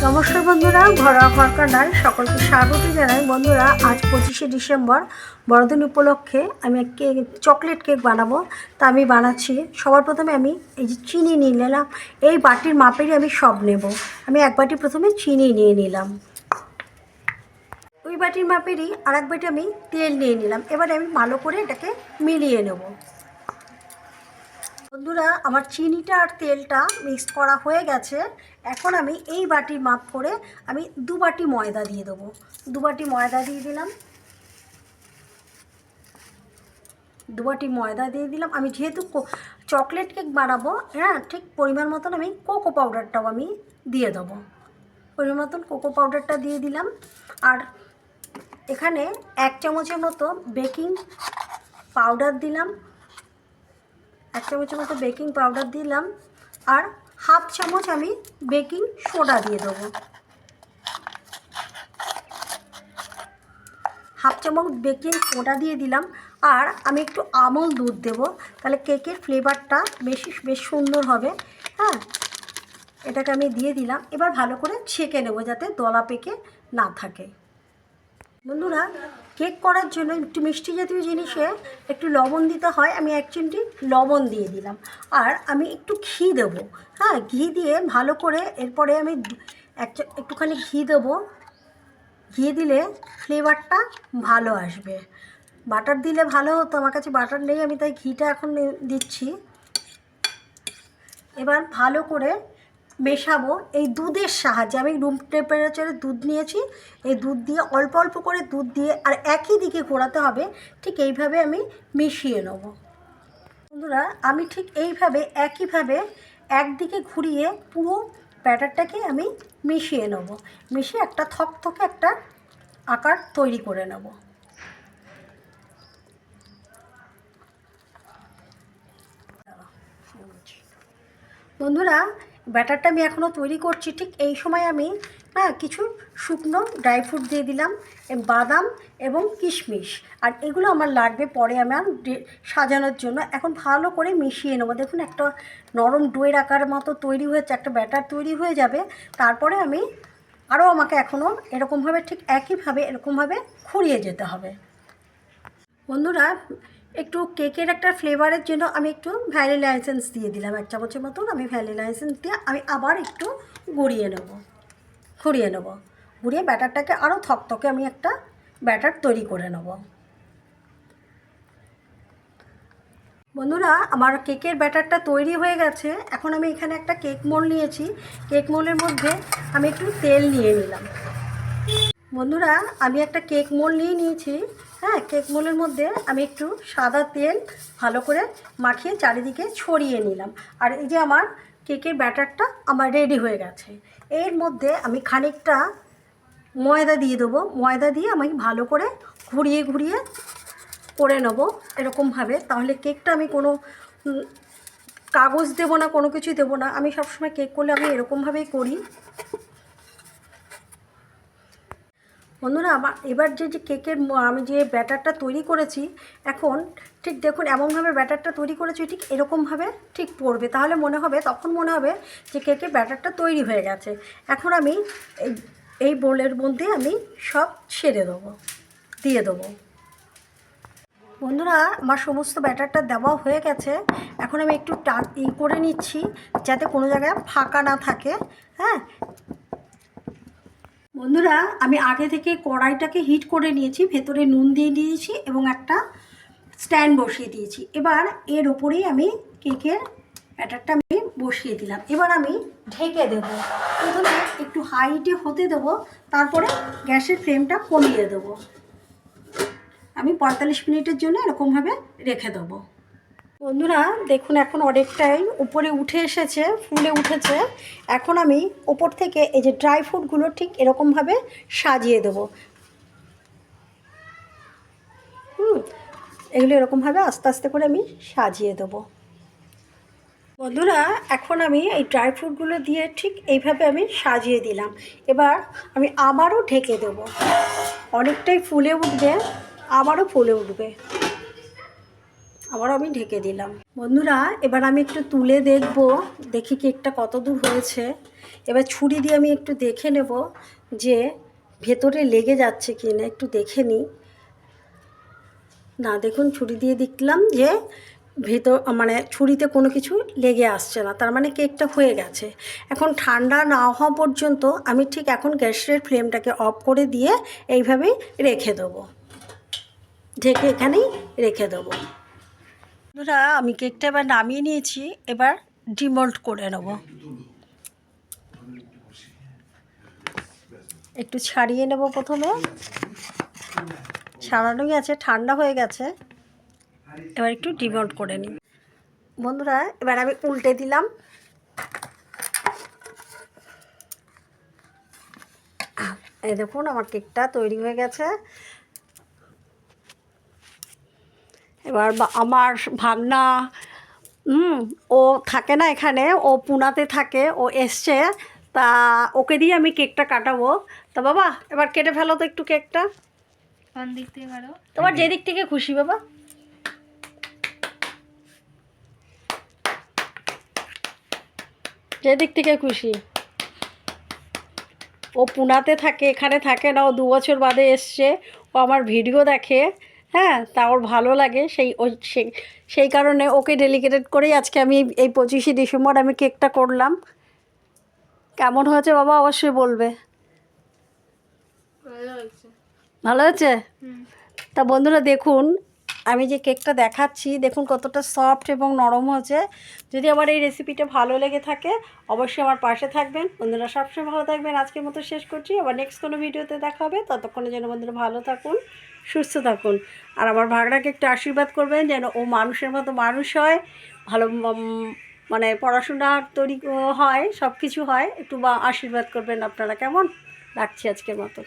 নমস্কার বন্ধুরা, ঘরোয়া ঘরকন্যায় সকলকে স্বাগত জানাই। বন্ধুরা, আজ 25শে ডিসেম্বর বড়দিন উপলক্ষে আমি চকলেট কেক বানাবো। তা আমি বানাচ্ছি। সবার প্রথমে আমি এই যে চিনি নিয়ে নিলাম। এই বাটির মাপেরই আমি সব নেব। আমি এক বাটি প্রথমে চিনি নিয়ে নিলাম। ওই বাটির মাপেরই আর এক বাটি আমি তেল নিয়ে নিলাম। এবারে আমি ভালো করে এটাকে মিলিয়ে নেব। বন্ধুরা, আমার চিনিটা আর তেলটা মিক্স করা হয়ে গেছে। এখন আমি এই বাটির মাপ করে আমি 2 বাটি ময়দা দিয়ে দেবো। 2 বাটি ময়দা দিয়ে দিলাম। 2 বাটি ময়দা দিয়ে দিলাম। আমি যেহেতু চকলেট কেক বানাবো, হ্যাঁ, ঠিক পরিমাণ মতন আমি কোকো পাউডারটাও আমি দিয়ে দেবো। পরিমাণ মতন কোকো পাউডারটা দিয়ে দিলাম। আর এখানে 1 চামচের মতো বেকিং পাউডার দিলাম। 1 চামচের মতো বেকিং পাউডার দিলাম। আর হাফ চামচ আমি বেকিং সোডা দিয়ে দেবো। হাফ চামচ বেকিং সোডা দিয়ে দিলাম। আর আমি একটু আমল দুধ দেবো, তাহলে কেকের ফ্লেভারটা বেশ সুন্দর হবে। হ্যাঁ, এটাকে আমি দিয়ে দিলাম। এবার ভালো করে ছেঁকে নেবো যাতে দলা পেকে না থাকে। বন্ধুরা, কেক করার জন্য একটু মিষ্টি জাতীয় জিনিসে একটু লবণ দিতে হয়। আমি 1 চিমটি লবণ দিয়ে দিলাম। আর আমি একটু ঘি দেবো। হ্যাঁ, ঘি দিয়ে ভালো করে এরপরে আমি একটুখানি ঘি দেবো। ঘি দিলে ফ্লেভারটা ভালো আসবে। বাটার দিলে ভালো হতো, আমার কাছে বাটার নেই, আমি তাই ঘিটা এখন দিচ্ছি। এবার ভালো করে মেশাবো এই দুধের সাহায্যে। আমি রুম টেম্পারেচারে দুধ নিয়েছি। এই দুধ দিয়ে অল্প অল্প করে দুধ দিয়ে আর একই দিকে ঘোরাতে হবে। ঠিক এইভাবে আমি মিশিয়ে নেব। বন্ধুরা, আমি ঠিক এইভাবে একইভাবে একদিকে ঘুরিয়ে পুরো ব্যাটারটাকে আমি মিশিয়ে নেব। মিশিয়ে একটা থকথকে একটা আকার তৈরি করে নেব। বন্ধুরা, ব্যাটারটা আমি এখনও তৈরি করছি। ঠিক এই সময় আমি কিছু শুকনো ড্রাই ফ্রুট দিয়ে দিলাম, বাদাম এবং কিশমিশ। আর এগুলো আমার লাগবে পরে আমার সাজানোর জন্য। এখন ভালো করে মিশিয়ে নেবো। দেখুন, একটা নরম ডোয়ের আকার মতো তৈরি হয়েছে, একটা ব্যাটার তৈরি হয়ে যাবে। তারপরে আমি আমাকে এখনও এরকমভাবে ঠিক একইভাবে এরকমভাবে ঘুরিয়ে যেতে হবে। বন্ধুরা, একটু কেকের একটা ফ্লেভারের জন্য আমি একটু ভ্যানিলা এসেন্স দিয়ে দিলাম। 1 চামচের মতন আমি ভ্যানিলা এসেন্স দিয়ে আমি আবার একটু ঘুরিয়ে নেব। ঘুরিয়ে ব্যাটারটাকে আরও থকথকে আমি একটা ব্যাটার তৈরি করে নেব। বন্ধুরা, আমার কেকের ব্যাটারটা তৈরি হয়ে গেছে। এখন আমি এখানে একটা কেক মোল্ড নিয়েছি। কেক মোল্ডের মধ্যে আমি একটু তেল নিয়ে নিলাম। বন্ধুরা, আমি একটা কেক মোল্ড নিয়েছি। হ্যাঁ, কেক মোল্ডের মধ্যে আমি একটু সাদা তেল ভালো করে মাখিয়ে চারিদিকে ছড়িয়ে নিলাম। আর এই যে আমার কেকের ব্যাটারটা আমার রেডি হয়ে গেছে। এর মধ্যে আমি খানিকটা ময়দা দিয়ে দেবো। ময়দা দিয়ে আমি ভালো করে ঘুরিয়ে ঘুরিয়ে করে নেবো এরকমভাবে। তাহলে কেকটা আমি কোনো কাগজ দেবো না, কোনো কিছুই দেবো না। আমি সবসময় কেক করলে আমি এরকমভাবেই করি। বন্ধুরা, আমার এবার যে কেকের আমি যে ব্যাটারটা তৈরি করেছি, এখন ঠিক দেখুন এমনভাবে ব্যাটারটা তৈরি করেছি, ঠিক এরকমভাবে ঠিক পড়বে। তাহলে তখন মনে হবে যে কেকের ব্যাটারটা তৈরি হয়ে গেছে। এখন আমি এই বোলের মধ্যে আমি সব ছেড়ে দেবো, দিয়ে দেবো। বন্ধুরা, আমার সমস্ত ব্যাটারটা দেওয়া হয়ে গেছে। এখন আমি একটু করে নিচ্ছি যাতে কোনো জায়গায় ফাঁকা না থাকে। হ্যাঁ বন্ধুরা, আমি আগে থেকে কড়াইটাকে হিট করে নিয়েছি, ভেতরে নুন দিয়ে দিয়েছি এবং একটা স্ট্যান্ড বসিয়ে দিয়েছি। এবার এর ওপরেই আমি কেকের ব্যাটারটা আমি বসিয়ে দিলাম। এবার আমি ঢেকে দেবো। প্রথমে একটু হাইটে হতে দেবো, তারপরে গ্যাসের ফ্লেমটা কমিয়ে দেবো। আমি 45 মিনিটের জন্য এরকমভাবে রেখে দেবো। বন্ধুরা, দেখুন এখন অনেকটাই উপরে উঠে এসেছে, ফুলে উঠেছে। এখন আমি ওপর থেকে এই যে ড্রাই ফ্রুটগুলো ঠিক এরকমভাবে সাজিয়ে দেবো। এগুলো এরকমভাবে আস্তে আস্তে করে আমি সাজিয়ে দেবো। বন্ধুরা, এখন আমি এই ড্রাই ফ্রুটগুলো দিয়ে ঠিক এইভাবে আমি সাজিয়ে দিলাম। এবার আমি আবারও ঢেকে দেবো। অনেকটাই ফুলে উঠবে, আবারও ফুলে উঠবে। আবার আমি ঢেকে দিলাম। বন্ধুরা এবার আমি একটু তুলে দেখব, দেখি কেকটা কত দূর হয়েছে। এবার ছুরি দিয়ে আমি একটু দেখে নেব যে ভেতরে লেগে যাচ্ছে কি না, একটু দেখে নিই। না, দেখুন ছুরি দিয়ে দেখলাম যে ভেতর মানে ছুরিতে কোনো কিছু লেগে আসছে না, তার মানে কেকটা হয়ে গেছে। এখন ঠান্ডা না হওয়া পর্যন্ত আমি ঠিক এখন গ্যাসের ফ্লেমটাকে অফ করে দিয়ে এইভাবেই রেখে দেবো, ঢেকে এখানেই রেখে দেবো। বন্ধুরা আমি কেকটা এবার নামিয়ে নিয়েছি, এবার ডিমোল্ড করে নেব। একটু ছাড়িয়ে নেব প্রথমে, ছাড়ানোই আছে, ঠান্ডা হয়ে গেছে। এবার একটু ডিমোল্ড করে নিই। বন্ধুরা এবার আমি উল্টে দিলাম। এই দেখুন আমার কেকটা তৈরি হয়ে গেছে। এবার আমার ভাগনা ও থাকে না এখানে, ও পুনাতে থাকে, ও এসছে, তা ওকে দিয়ে আমি কেকটা কাটাবো। তা বাবা এবার কেটে ফেলো তো একটু কেকটা। কোন দিক থেকে কাটো? তোমার যে দিক থেকে খুশি বাবা। যে দিক থেকে খুশি। ও পুনাতে থাকে, এখানে থাকে না, ও 2 বছর বাদে এসছে। ও আমার ভিডিও দেখে, হ্যাঁ, তা ওর ভালো লাগে, সেই কারণে ওকে ডেডিকেটেড করেই আজকে আমি এই 25শে ডিসেম্বর আমি কেকটা করলাম। কেমন হয়েছে বাবা অবশ্যই বলবে। ভালো হয়েছে। ভালো হয়েছে? তা বন্ধুরা দেখুন আমি যে কেকটা দেখাচ্ছি, দেখুন কতটা সফট এবং নরম হয়েছে। যদি আমার এই রেসিপিটা ভালো লেগে থাকে অবশ্যই আমার পাশে থাকবেন। বন্ধুরা সবসময় ভালো থাকবেন। আজকের মতো শেষ করছি, আবার নেক্সট কোনো ভিডিওতে দেখা হবে। ততক্ষণে যেন বন্ধুরা ভালো থাকুন, সুস্থ থাকুন। আর আমার ভাগনাকে একটু আশীর্বাদ করবেন যেন ও মানুষের মতো মানুষ হয়, ভালো মানে পড়াশোনা তৈরি হয়, সব কিছু হয়। একটু আশীর্বাদ করবেন আপনারা। কেমন? রাখছি আজকের মতো।